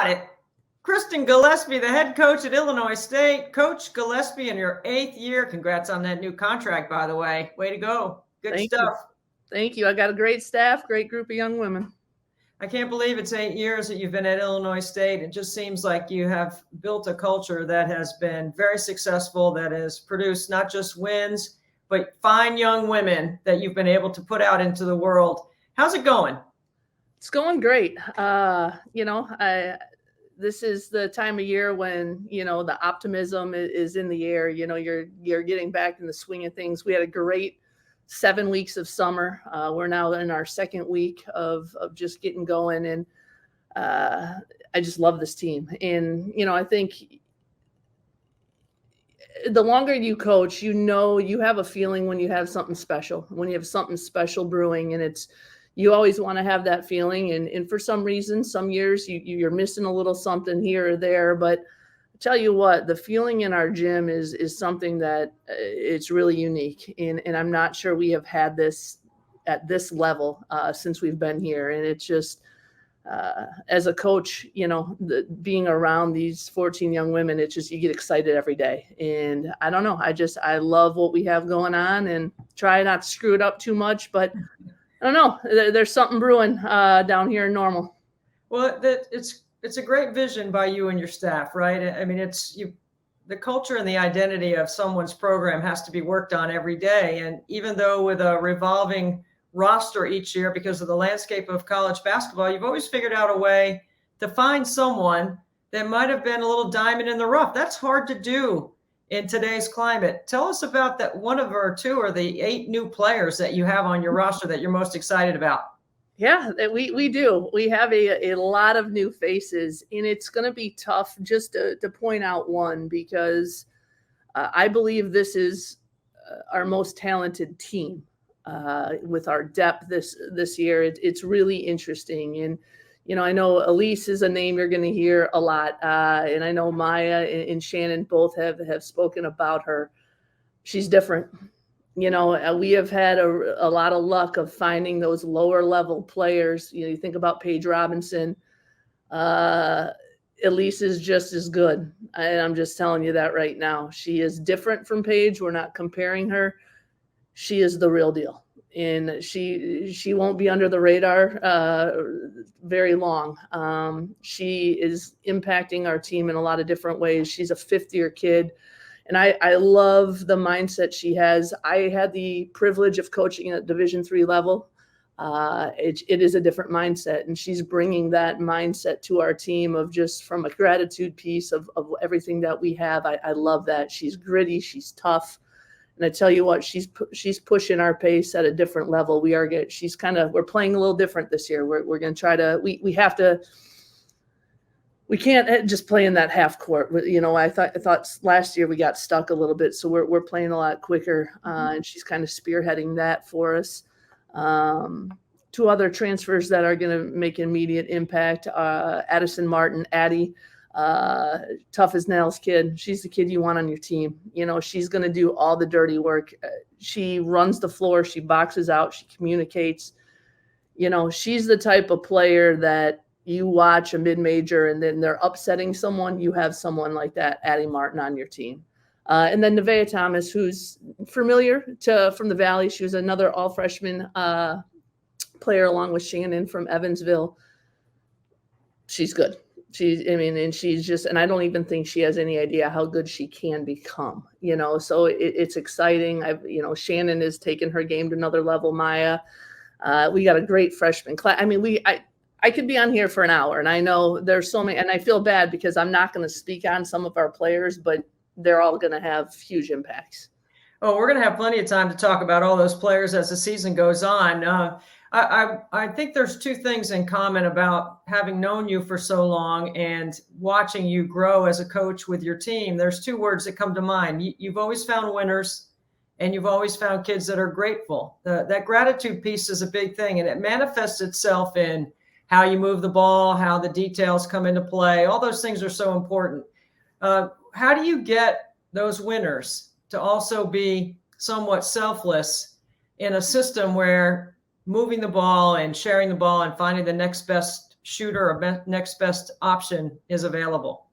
about it. Kristen Gillespie, the head coach at Illinois State. Coach Gillespie, in your 8th year. Congrats on that new contract, by the way. Way to go. Good Thank stuff. You. Thank you. I got a great staff, great group of young women. I can't believe it's 8 years that you've been at Illinois State. It just seems like you have built a culture that has been very successful, that has produced not just wins, but fine young women that you've been able to put out into the world. How's it going? It's going great. This is the time of year when, the optimism is in the air. You're getting back in the swing of things. We had a great 7 weeks of summer. We're now in our 2nd week of just getting going. And I just love this team. And, I think the longer you coach, you have a feeling when you have something special, brewing, and you always want to have that feeling. And for some reason, some years you're missing a little something here or there, but I tell you what, the feeling in our gym is something that it's really unique. And I'm not sure we have had this at this level since we've been here. And it's just, as a coach, being around these 14 young women, it's just, you get excited every day. And I don't know, I love what we have going on and try not to screw it up too much, but I don't know, there's something brewing down here in Normal. Well, it's a great vision by you and your staff, right? I mean, the culture and the identity of someone's program has to be worked on every day. And even though with a revolving roster each year because of the landscape of college basketball, you've always figured out a way to find someone that might have been a little diamond in the rough. That's hard to do in today's climate. Tell us about that one of or two or the 8 new players that you have on your roster that you're most excited about. Yeah, we do. We have a lot of new faces, and it's going to be tough just to point out one because I believe this is our most talented team with our depth this year. It's really interesting. And, I know Elise is a name you're going to hear a lot. And I know Maya and Shannon both have spoken about her. She's different. We have had a lot of luck of finding those lower level players. You think about Paige Robinson. Elise is just as good. And I'm just telling you that right now. She is different from Paige. We're not comparing her. She is the real deal. And she won't be under the radar very long. She is impacting our team in a lot of different ways. She's a 5th-year kid. And I love the mindset she has. I had the privilege of coaching at Division III level. It is a different mindset, and she's bringing that mindset to our team of just from a gratitude piece of everything that we have. I love that. She's gritty. She's tough. And I tell you what, she's pushing our pace at a different level. We're playing a little different this year. We're going to try to, we can't just play in that half court. I thought last year we got stuck a little bit. So we're playing a lot quicker. And she's kind of spearheading that for us. 2 other transfers that are going to make an immediate impact. Addison Martin, Addie, tough as nails kid. She's the kid you want on your team. She's going to do all the dirty work. She runs the floor. She boxes out. She communicates. She's the type of player that you watch a mid-major and then they're upsetting someone. You have someone like that, Addie Martin, on your team. And then Nevaeh Thomas, who's familiar from the Valley. She was another all-freshman player along with Shannon from Evansville. She's good. And I don't even think she has any idea how good she can become, so it's exciting. Shannon is taking her game to another level. Maya, we got a great freshman class. I could be on here for an hour, and I know there's so many, and I feel bad because I'm not going to speak on some of our players, but they're all going to have huge impacts. Oh, we're going to have plenty of time to talk about all those players as the season goes on. I think there's 2 things in common about having known you for so long and watching you grow as a coach with your team. There's 2 words that come to mind. You've always found winners, and you've always found kids that are grateful. That gratitude piece is a big thing, and it manifests itself in how you move the ball, how the details come into play. All those things are so important. How do you get those winners to also be somewhat selfless in a system where moving the ball and sharing the ball and finding the next best shooter or next best option is available?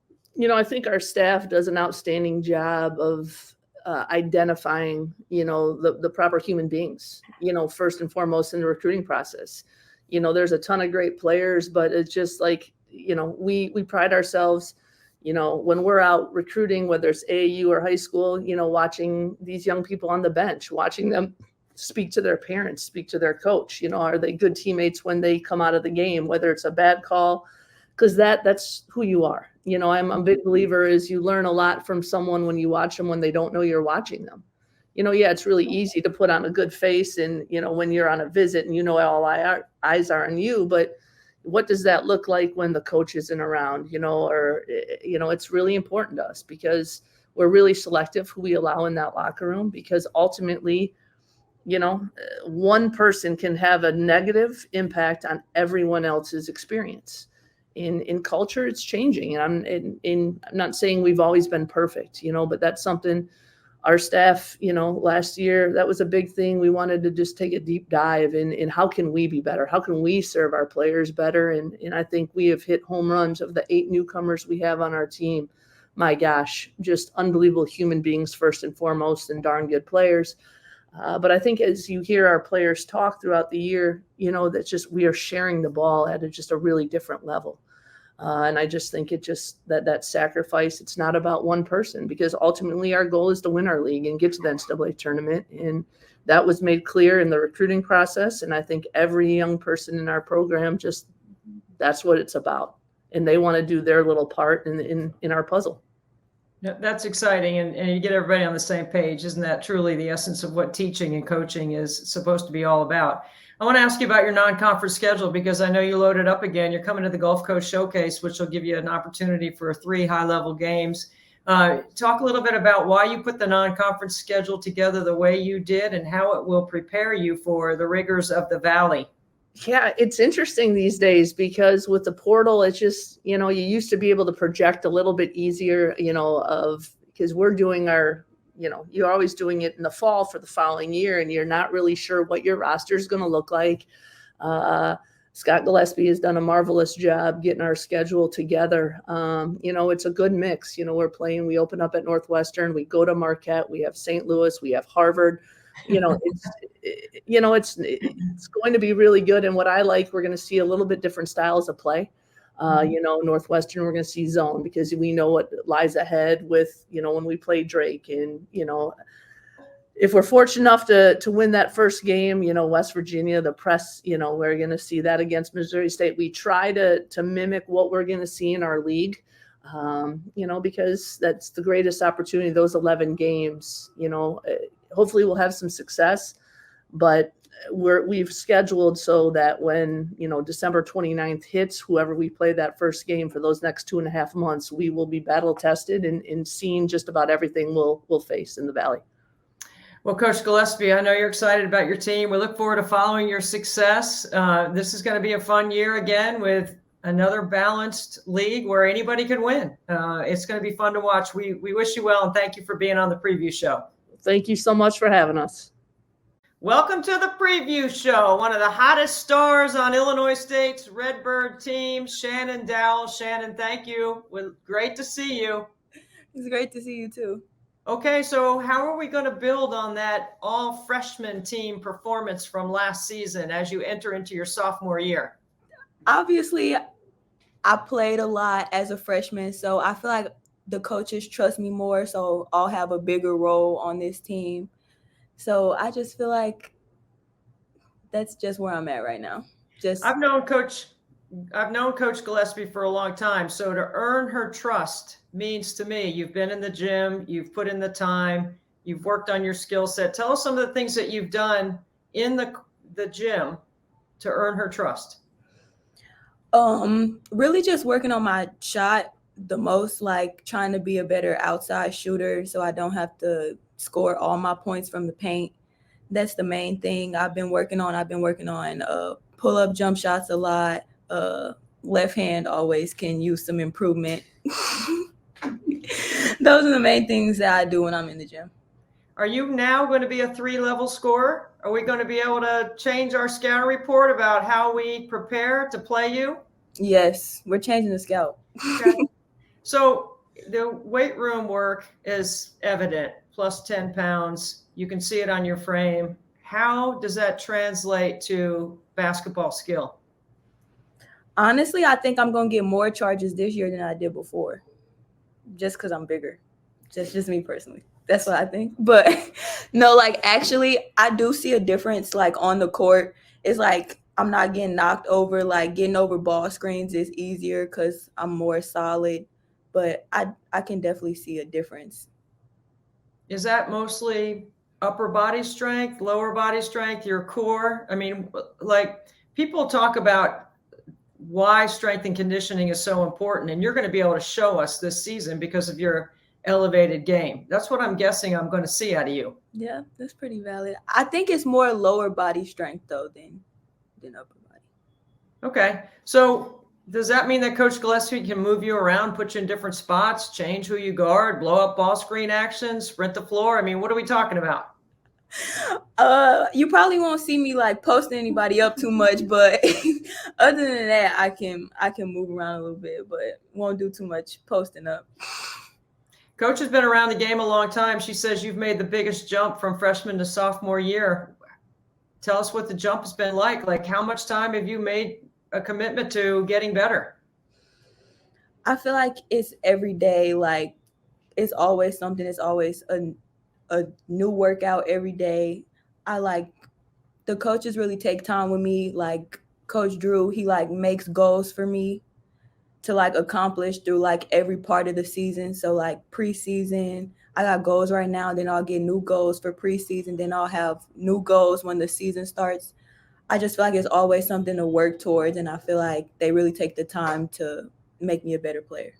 I think our staff does an outstanding job of identifying, the proper human beings, first and foremost in the recruiting process. There's a ton of great players, but it's just like, we pride ourselves, when we're out recruiting, whether it's AAU or high school, watching these young people on the bench, watching them speak to their parents, speak to their coach, are they good teammates when they come out of the game, whether it's a bad call, because that's who you are. I'm a big believer is you learn a lot from someone when you watch them when they don't know you're watching them. Yeah, it's really easy to put on a good face and, when you're on a visit and all eyes are on you, but what does that look like when the coach isn't around, or, it's really important to us because we're really selective who we allow in that locker room because ultimately, one person can have a negative impact on everyone else's experience. In culture, it's changing. And I'm not saying we've always been perfect, but that's something our staff, last year, that was a big thing. We wanted to just take a deep dive in how can we be better? How can we serve our players better? And I think we have hit home runs of the 8 newcomers we have on our team. My gosh, just unbelievable human beings first and foremost and darn good players. But I think as you hear our players talk throughout the year, that's just we are sharing the ball at just a really different level. And I just think that sacrifice, it's not about one person because ultimately our goal is to win our league and get to the NCAA tournament. And that was made clear in the recruiting process. And I think every young person in our program, that's what it's about. And they want to do their little part in our puzzle. Yeah, that's exciting. And you get everybody on the same page. Isn't that truly the essence of what teaching and coaching is supposed to be all about? I want to ask you about your non-conference schedule because I know you loaded up again. You're coming to the Gulf Coast Showcase, which will give you an opportunity for 3 high-level games. Talk a little bit about why you put the non-conference schedule together the way you did and how it will prepare you for the rigors of the Valley. Yeah, it's interesting these days because with the portal, it's just, you used to be able to project a little bit easier, because we're doing our, you're always doing it in the fall for the following year and you're not really sure what your roster is going to look like. Scott Gillespie has done a marvelous job getting our schedule together. It's a good mix. We open up at Northwestern, we go to Marquette, we have St. Louis, we have Harvard. It's going to be really good. And what I like, we're going to see a little bit different styles of play. Northwestern, we're going to see zone because we know what lies ahead with, when we play Drake. And, if we're fortunate enough to win that first game, West Virginia, the press, we're going to see that against Missouri State. We try to mimic what we're going to see in our league, because that's the greatest opportunity, those 11 games, hopefully we'll have some success, but we've scheduled so that when, December 29th hits, whoever we play that first game for those next 2.5 months, we will be battle tested and seeing just about everything we'll face in the Valley. Well, Coach Gillespie, I know you're excited about your team. We look forward to following your success. This is going to be a fun year again with another balanced league where anybody can win. It's going to be fun to watch. We wish you well and thank you for being on the preview show. Thank you so much for having us. Welcome to the preview show. One of the hottest stars on Illinois State's Redbird team, Shannon Dowell. Shannon, thank you. Great to see you. It's great to see you too. Okay, so how are we going to build on that all-freshman team performance from last season as you enter into your sophomore year? Obviously, I played a lot as a freshman, so I feel like the coaches trust me more, so I'll have a bigger role on this team. So I just feel like that's just where I'm at right now. I've known Coach Gillespie for a long time. So to earn her trust means to me, you've been in the gym, you've put in the time, you've worked on your skill set. Tell us some of the things that you've done in the gym to earn her trust. Really just working on my shot the most, like trying to be a better outside shooter so I don't have to score all my points from the paint. That's the main thing I've been working on. Pull-up jump shots a lot. Left hand always can use some improvement. Those are the main things that I do when I'm in the gym. Are you now going to be a 3-level scorer? Are we going to be able to change our scouting report about how we prepare to play you? Yes, we're changing the scout. Okay. So the weight room work is evident, plus 10 pounds. You can see it on your frame. How does that translate to basketball skill? Honestly, I think I'm going to get more charges this year than I did before, just because I'm bigger. Just me personally. That's what I think. But no, like actually, I do see a difference. Like on the court, it's like I'm not getting knocked over. Like getting over ball screens is easier because I'm more solid. But I can definitely see a difference. Is that mostly upper body strength, lower body strength, your core? I mean, like people talk about why strength and conditioning is so important, and you're going to be able to show us this season because of your elevated game. That's what I'm guessing I'm going to see out of you. Yeah, that's pretty valid. I think it's more lower body strength though than upper body. Okay. So does that mean that Coach Gillespie can move you around, put you in different spots, change who you guard, blow up ball screen actions, sprint the floor? I mean, what are we talking about? You probably won't see me like posting anybody up too much, but other than that, I can move around a little bit, but won't do too much posting up. Coach has been around the game a long time. She says you've made the biggest jump from freshman to sophomore year. Tell us what the jump has been like. Like, how much time have you made a commitment to getting better? I feel like it's every day. Like, it's always something. It's always a new workout every day. I like the coaches really take time with me. Like Coach Drew, he like makes goals for me to like accomplish through like every part of the season. So like preseason, I got goals right now, then I'll get new goals for preseason, then I'll have new goals when the season starts. I just feel like it's always something to work towards, and I feel like they really take the time to make me a better player.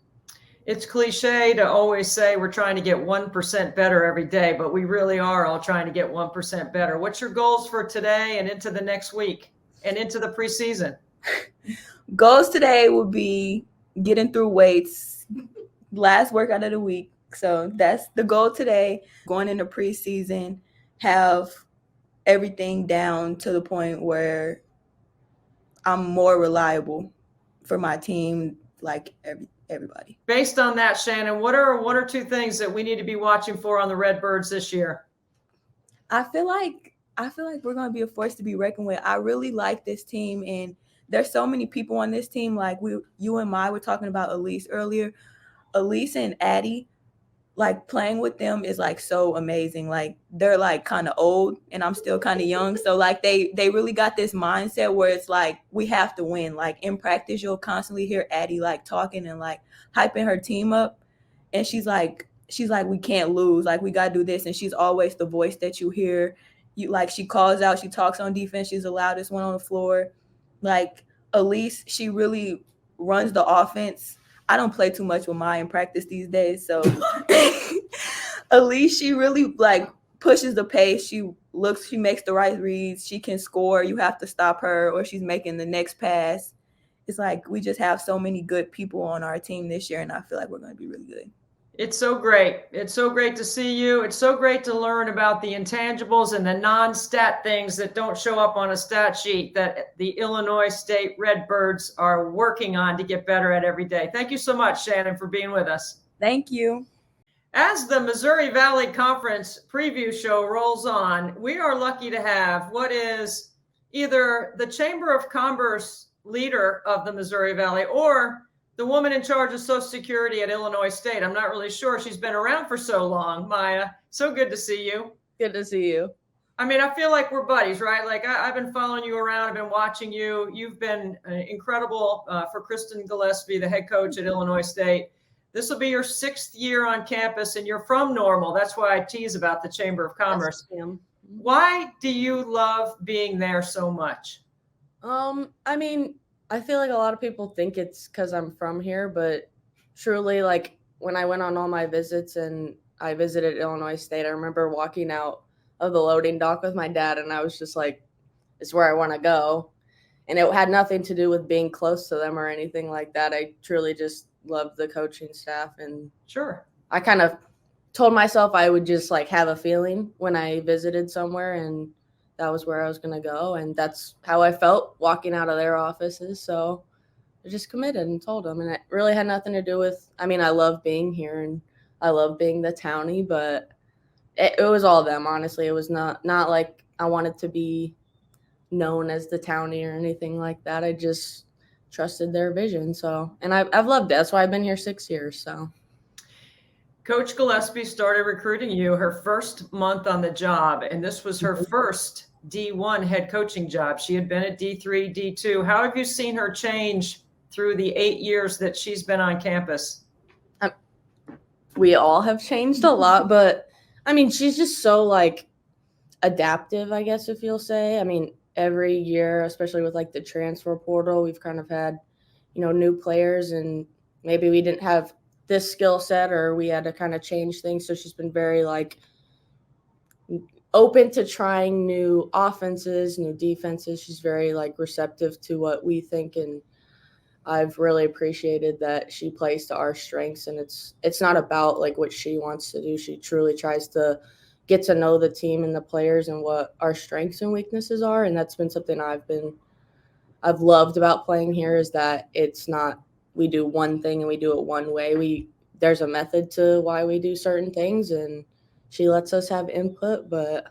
It's cliche to always say we're trying to get 1% better every day, but we really are all trying to get 1% better. What's your goals for today and into the next week and into the preseason? Goals today would be getting through weights, last workout of the week. So that's the goal today. Going into preseason, have everything down to the point where I'm more reliable for my team, like everybody. Based on that, Shannon, what are one or two things that we need to be watching for on the Redbirds this year? I feel like we're going to be a force to be reckoned with. I really like this team, and there's so many people on this team. Like you and I were talking about Elise earlier. Elise and Addie, like playing with them is like so amazing. Like they're like kind of old and I'm still kind of young. So like they really got this mindset where it's like we have to win. Like in practice, you'll constantly hear Addie like talking and like hyping her team up. And she's like, we can't lose. Like we gotta do this. And she's always the voice that you hear. You like she calls out, she talks on defense, she's the loudest one on the floor. Like Elise, she really runs the offense. I don't play too much with Maya in practice these days. So Elise, she really like pushes the pace. She makes the right reads. She can score. You have to stop her or she's making the next pass. It's like we just have so many good people on our team this year, and I feel like we're going to be really good. It's so great. It's so great to see you. It's so great to learn about the intangibles and the non-stat things that don't show up on a stat sheet that the Illinois State Redbirds are working on to get better at every day. Thank you so much, Shannon, for being with us. Thank you. As the Missouri Valley Conference preview show rolls on, we are lucky to have what is either the Chamber of Commerce leader of the Missouri Valley or the woman in charge of Social Security at Illinois State. I'm not really sure. She's been around for so long. Maya, so good to see you. Good to see you. I mean, I feel like we're buddies, right? Like I've been following you around. I've been watching you. You've been incredible for Kristen Gillespie, the head coach at Illinois State. This will be your 6th year on campus, and you're from Normal. That's why I tease about the Chamber of Commerce. Why do you love being there so much? I mean, I feel like a lot of people think it's because I'm from here, but truly, like when I went on all my visits and I visited Illinois State, I remember walking out of the loading dock with my dad, and I was just like, it's where I want to go. And it had nothing to do with being close to them or anything like that. I truly just loved the coaching staff. And sure, I kind of told myself I would just like have a feeling when I visited somewhere, and that was where I was going to go. And that's how I felt walking out of their offices. So just committed and told them. And it really had nothing to do with, I mean, I love being here and I love being the townie, but it was all them, honestly. It was not like I wanted to be known as the townie or anything like that. I just trusted their vision. So, and I've loved it. That's why I've been here 6 years. So. Coach Gillespie started recruiting you her first month on the job, and this was her first D1 head coaching job. She had been at D3, D2. How have you seen her change through the 8 years that she's been on campus? We all have changed a lot, but I mean, she's just so like adaptive, I guess, if you'll say. I mean, every year, especially with like the transfer portal, we've kind of had, new players, and maybe we didn't have this skill set or we had to kind of change things. So she's been very like open to trying new offenses, new defenses. She's very like receptive to what we think, and I've really appreciated that she plays to our strengths, and it's not about like what she wants to do. She truly tries to get to know the team and the players and what our strengths and weaknesses are, and that's been something I've loved about playing here, is that it's not we do one thing and we do it one way. There's a method to why we do certain things, and she lets us have input, but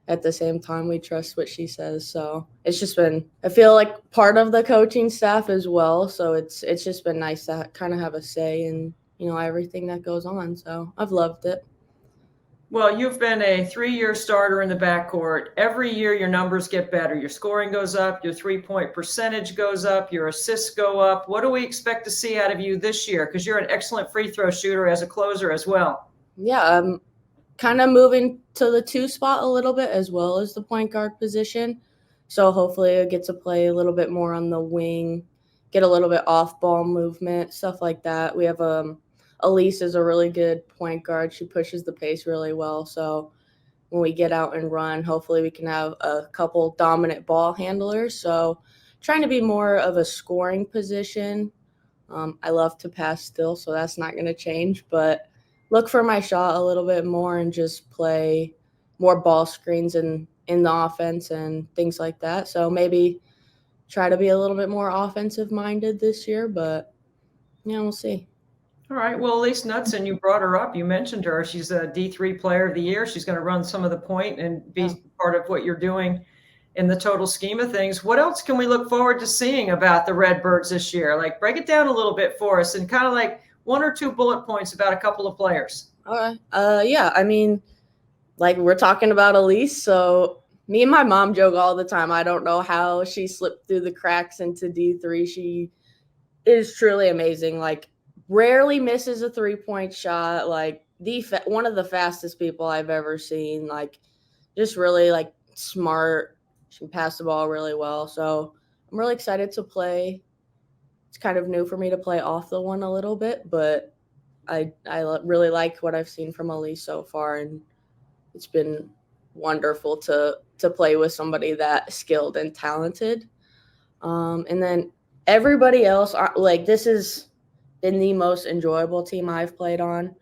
at the same time, we trust what she says. So it's just been, I feel like, part of the coaching staff as well. So it's just been nice to kind of have a say in, everything that goes on. So I've loved it. Well, you've been a 3-year starter in the backcourt. Every year, your numbers get better. Your scoring goes up, your 3-point percentage goes up, your assists go up. What do we expect to see out of you this year? Because you're an excellent free throw shooter as a closer as well. Yeah, kind of moving to the 2 spot a little bit as well as the point guard position. So hopefully I get to play a little bit more on the wing, get a little bit off ball movement, stuff like that. We have Elise is a really good point guard. She pushes the pace really well. So when we get out and run, hopefully we can have a couple dominant ball handlers. So trying to be more of a scoring position. I love to pass still, so that's not going to change, but look for my shot a little bit more and just play more ball screens in the offense and things like that. So maybe try to be a little bit more offensive minded this year, but we'll see. All right. Well, Elise Knudsen, you brought her up. You mentioned her. She's a D3 player of the year. She's going to run some of the point and be part of what you're doing in the total scheme of things. What else can we look forward to seeing about the Redbirds this year? Like, break it down a little bit for us and kind of like 1 or 2 bullet points about a couple of players. All right. Yeah, I mean, like we're talking about Elise, so me and my mom joke all the time. I don't know how she slipped through the cracks into D3. She is truly amazing. Like, rarely misses a 3-point shot. Like, one of the fastest people I've ever seen. Like, just really like smart. She can pass the ball really well. So I'm really excited to play. It's kind of new for me to play off the one a little bit, but I really like what I've seen from Elise so far, and it's been wonderful to play with somebody that skilled and talented. And then everybody else, like, this has been the most enjoyable team I've played on.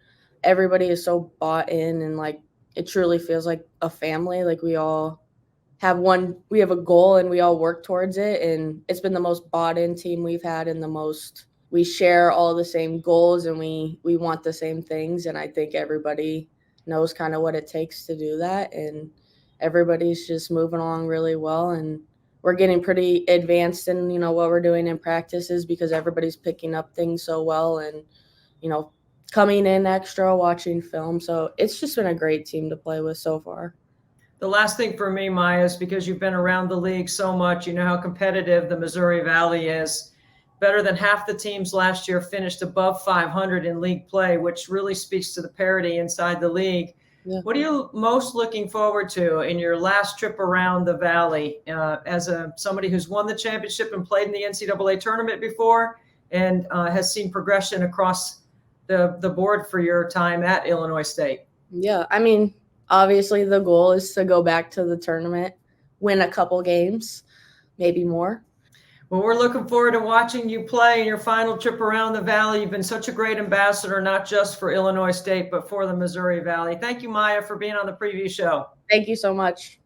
Everybody is so bought in, and like it truly feels like a family. Like we have a goal and we all work towards it, and it's been the most bought in team we've had, and we share all the same goals, and we want the same things. And I think everybody knows kind of what it takes to do that. And everybody's just moving along really well. And we're getting pretty advanced in, what we're doing in practices, because everybody's picking up things so well and, coming in extra, watching film. So it's just been a great team to play with so far. The last thing for me, Maya, is because you've been around the league so much, you know how competitive the Missouri Valley is. Better than half the teams last year finished above 500 in league play, which really speaks to the parity inside the league. Yeah. What are you most looking forward to in your last trip around the Valley as somebody who's won the championship and played in the NCAA tournament before and has seen progression across the board for your time at Illinois State? Yeah, I mean, obviously the goal is to go back to the tournament, win a couple games, maybe more. Well, we're looking forward to watching you play in your final trip around the Valley. You've been such a great ambassador, not just for Illinois State, but for the Missouri Valley. Thank you, Maya, for being on the preview show. Thank you so much.